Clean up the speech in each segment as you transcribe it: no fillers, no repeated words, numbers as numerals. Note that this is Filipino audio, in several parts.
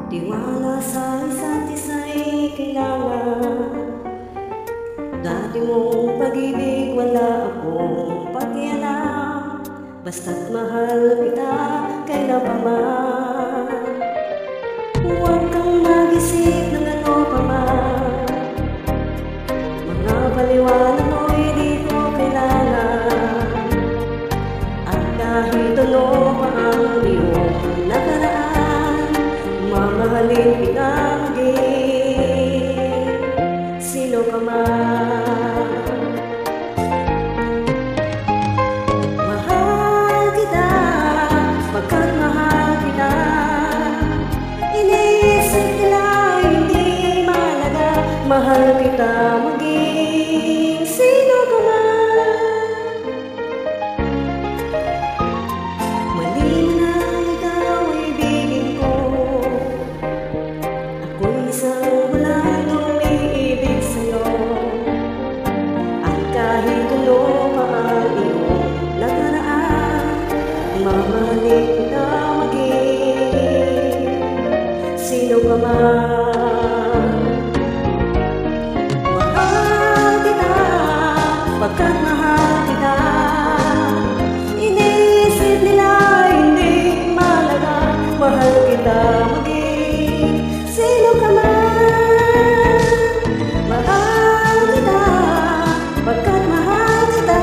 Tiwala sa isa't isa'y kailangan. Dati mong pag-ibig wala akong pakialam, basta't mahal kita kailan pa man. Huwag kang mag-isip ng ano pa man, mga paliwanag mo'y di ko kailangan. At kahit ano pa ang iyong nakaraan, mamahalin kita maging sino ka man. Mahal kita pagkat mahal kita. Iniisip nila hindi mahalaga, mahal kita maging sino ka man. Mali na ikaw ay ibigin ko, ako'y isang walang umiibig sa'yo. At kahit ano pa ang iyong nakaraan, mamahalin kita maging sino ka man. Mahal kita pagkat mahal kita. Iniisip nila hindi mahalaga, mahal kita maging sino ka man. Mahal kita pagkat mahal kita.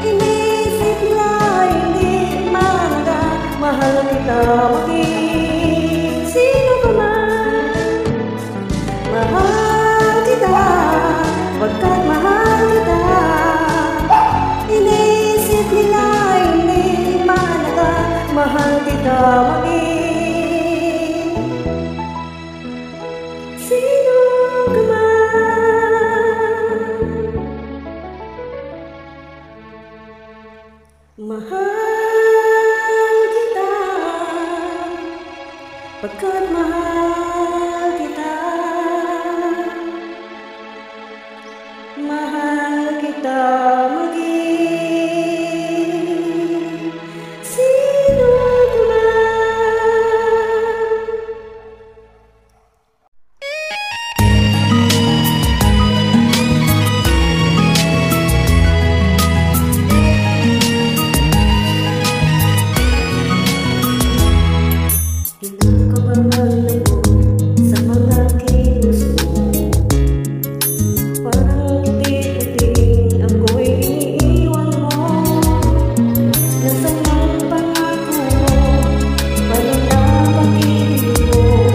Iniisip nila hindi mahalaga, mahal kita maging sino ka man. Mahal kita pagkat mahal kita. Iniisip nila hindi mahalaga, mahal kita maging sino ka man. Mahal kita pagkat mahal kita. Mahal kita maging sino ka man. Kinakabahan ako sa mga kilos mo. Parang unti-unting ako'y iniiwan mo. Nasaan ang pangako mo? Paano na pag-ibig mo?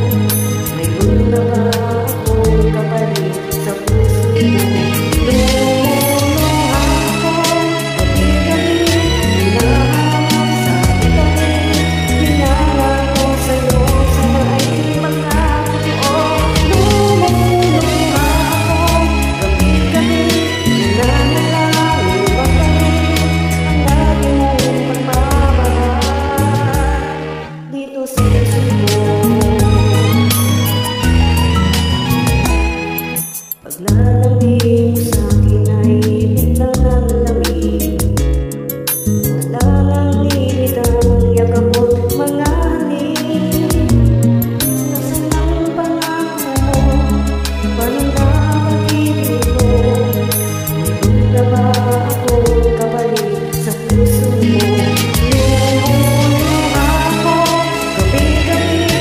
Mayroon na ba akong kapalit sa puso mo? Lumulong ako, gabi-gabi, hinahanap sa itabi. Hinala ko sa'yo sa may pagkakataon. Lumulong ako, gabi-gabi, hinahangad makamit ang lagi mong pagmamahal dito sa puso ko. Paglalambing mo sa'kin ay biglang ng lamig. Wala nang limit ang yakap mo't mga halik. Nasaan ang pangako mo? Paano na pag-ibig mo? Mayroon na ba akong kapalit sa puso mo? Lumulong ako, gabi-gabi,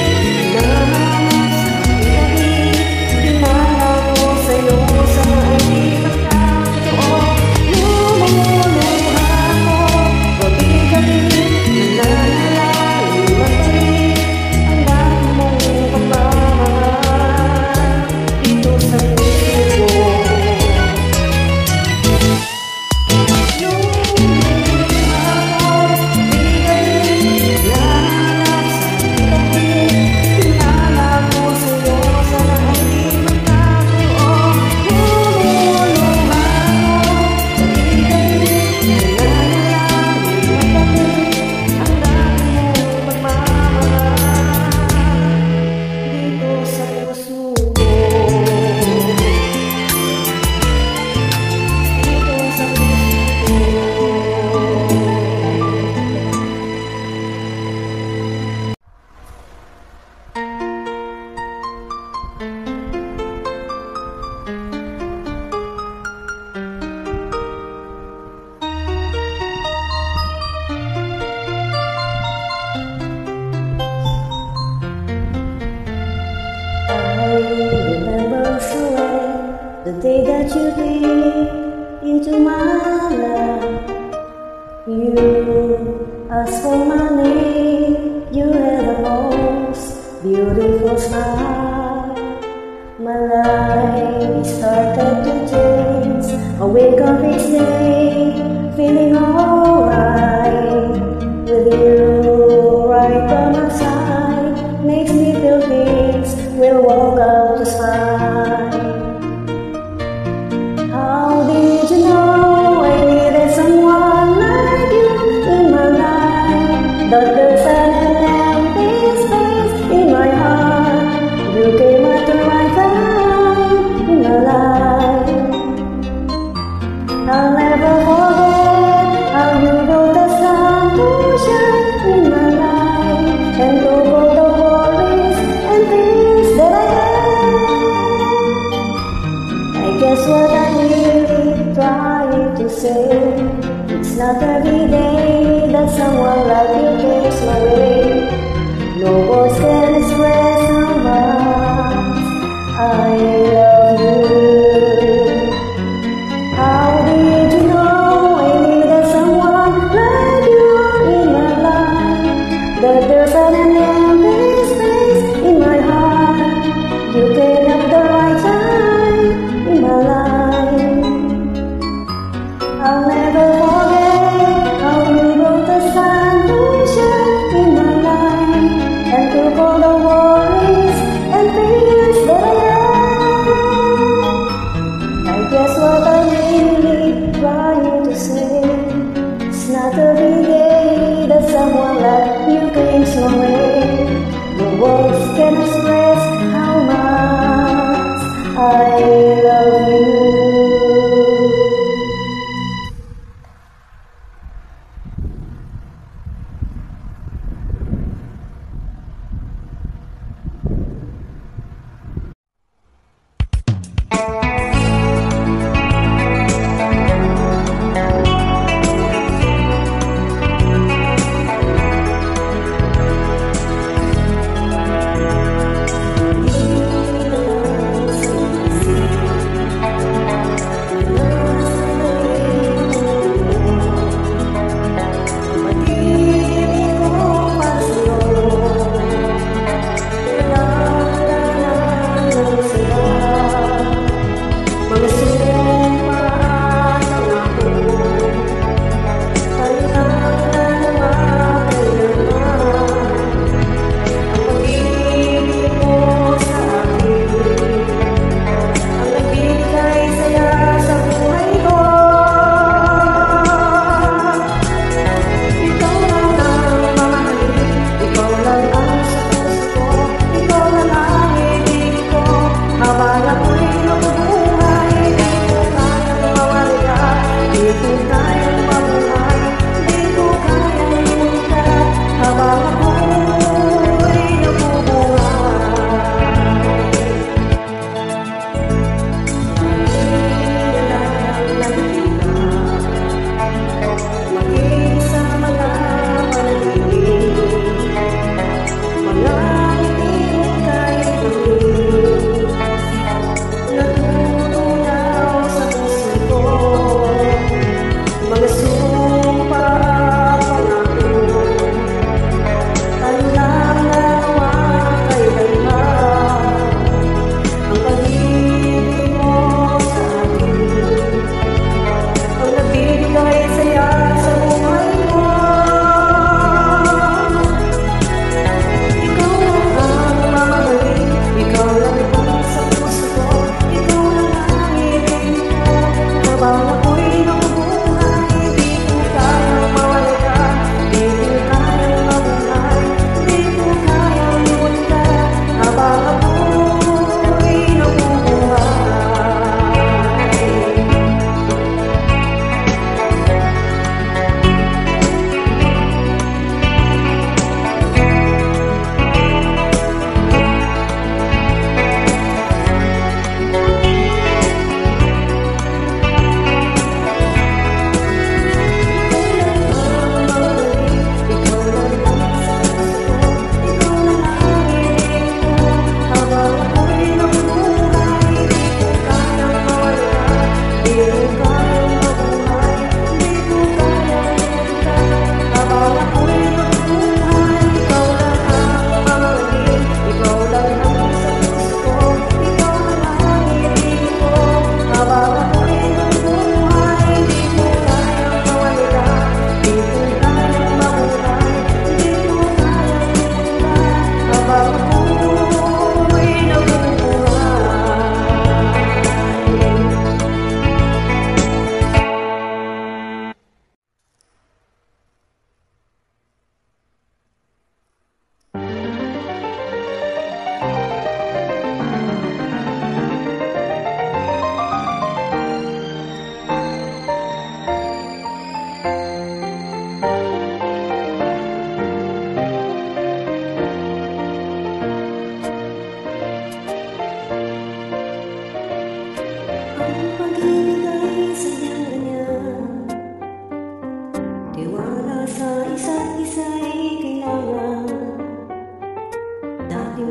into my life. You asked for my name, you had the most beautiful smile. My life started to change. I wake up each day feeling alright. With you right by my side makes me feel things will walk out just fine. How did you know I needed someone like you in my life? That there's an empty space in my heart. You came at the right time in my life. I'll never forget how you brought the sun to shine in my life and took all the worries and things that I had. I guess what I'm really trying to say, it's not every day that someone like you takes my way. No words can express how much I love you. How did you know I needed someone like you in my life? That there's an empty space in my heart. You came at the right time in my life. I'll never forget how you brought the sun to shine in my life and took all the worries and fears that I had. I guess what I'm really trying to say, it's not every day that someone like you comes my way.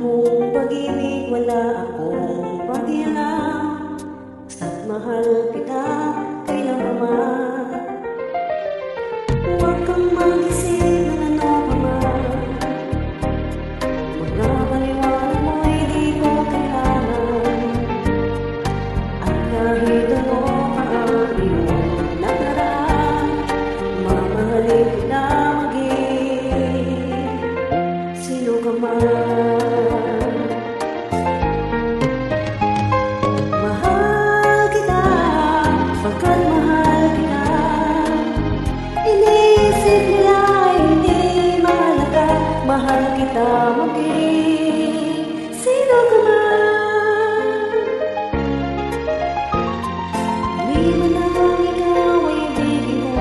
mong pag-ibig wala akong pakialam, basta't mahal kita kailanman. Huwag kang mag-isip ng ano pa man, mga paliwanag mo'y di ko kailangan. At kahit ano pa ang iyong nakaraan, mamahalin kita maging sino ka man. Mahal kita, pagkat mahal kita. Iniisip nila hindi mahalaga, mahal kita maging sino ka man. Hindi man lang ikaw ay ibigin ko,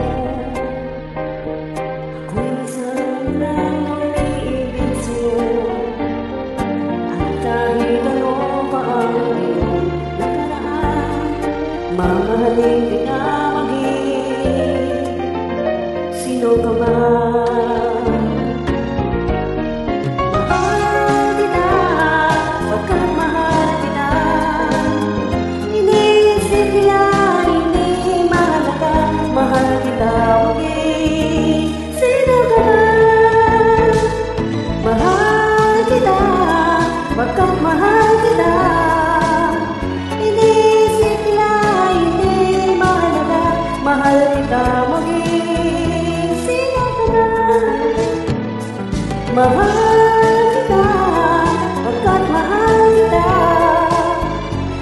ako'y isang lang ang iibig sa'yo. At kahit ano pa ang iyong nakaraan, mamahalin kita maging sino ka man. Mahal kita, pagkat mahal kita. Iniisip nila hindi mahalaga, mahal kita maging sino ka man. Mahal kita, pagkat mahal kita. Iniisip nila hindi mahalaga, mahal kita maging sino ka man. Mahal kita, pagkat mahal kita.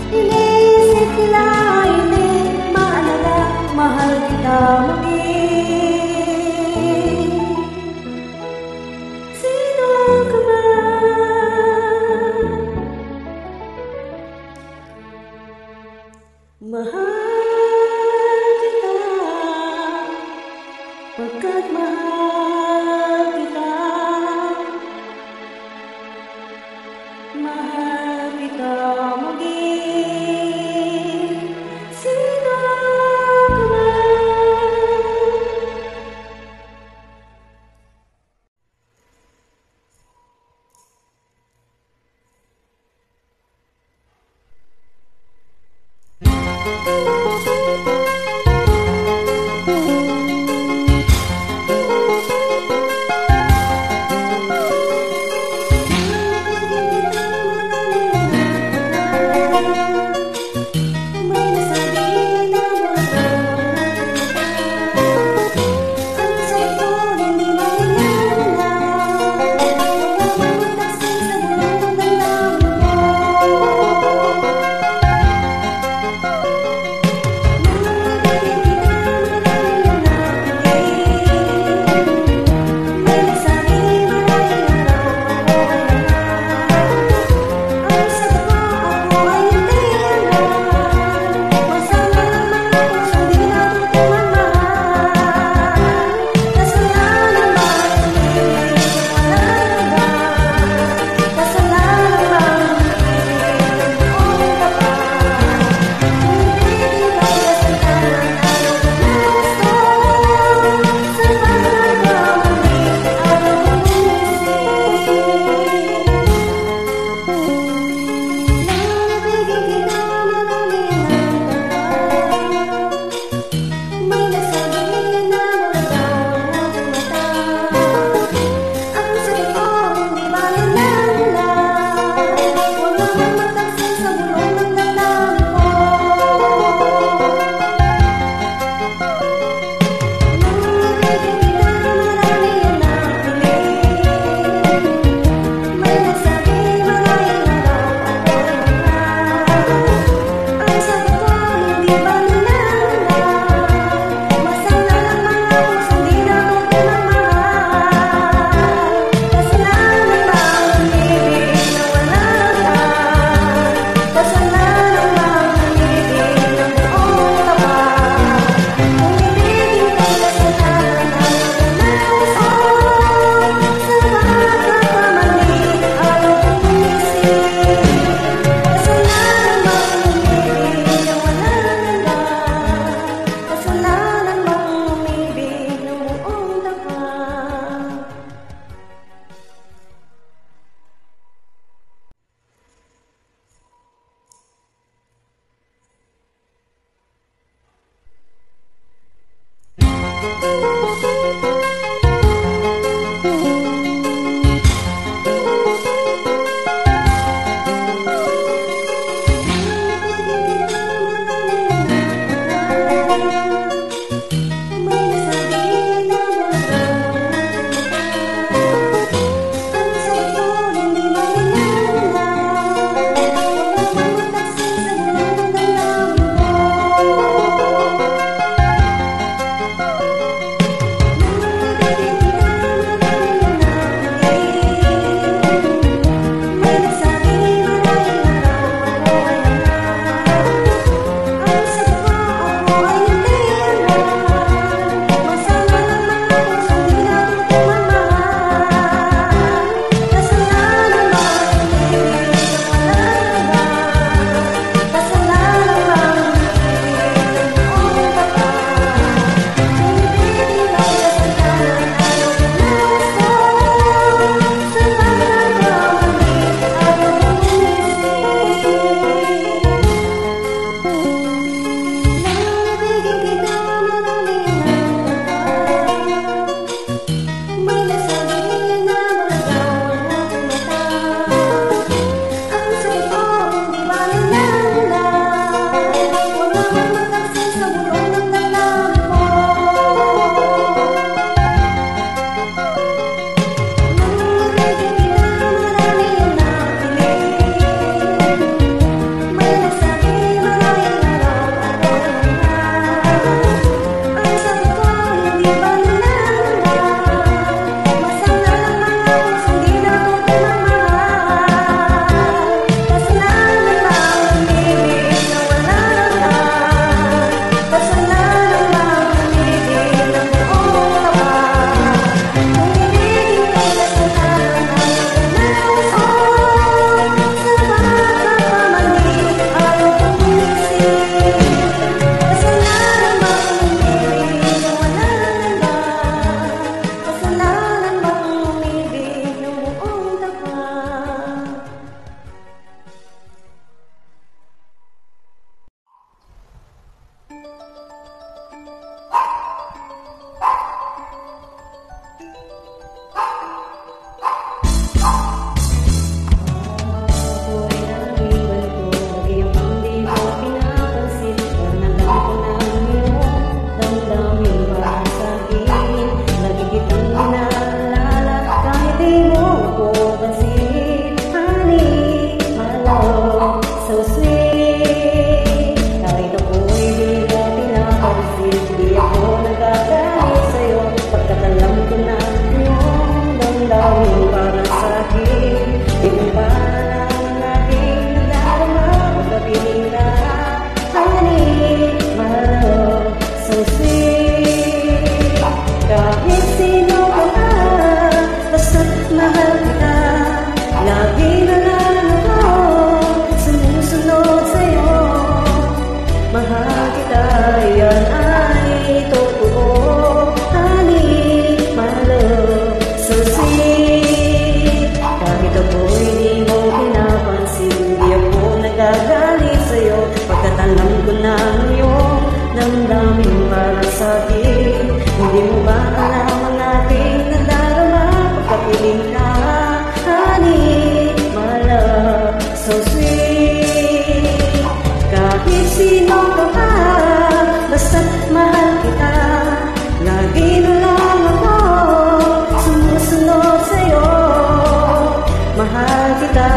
Iniisip nila hindi mahalaga, mahal kita maging sino ka man. Mahal kita, pagkat mahal kita. Mahal kita maging sino ka man. Mahal kita,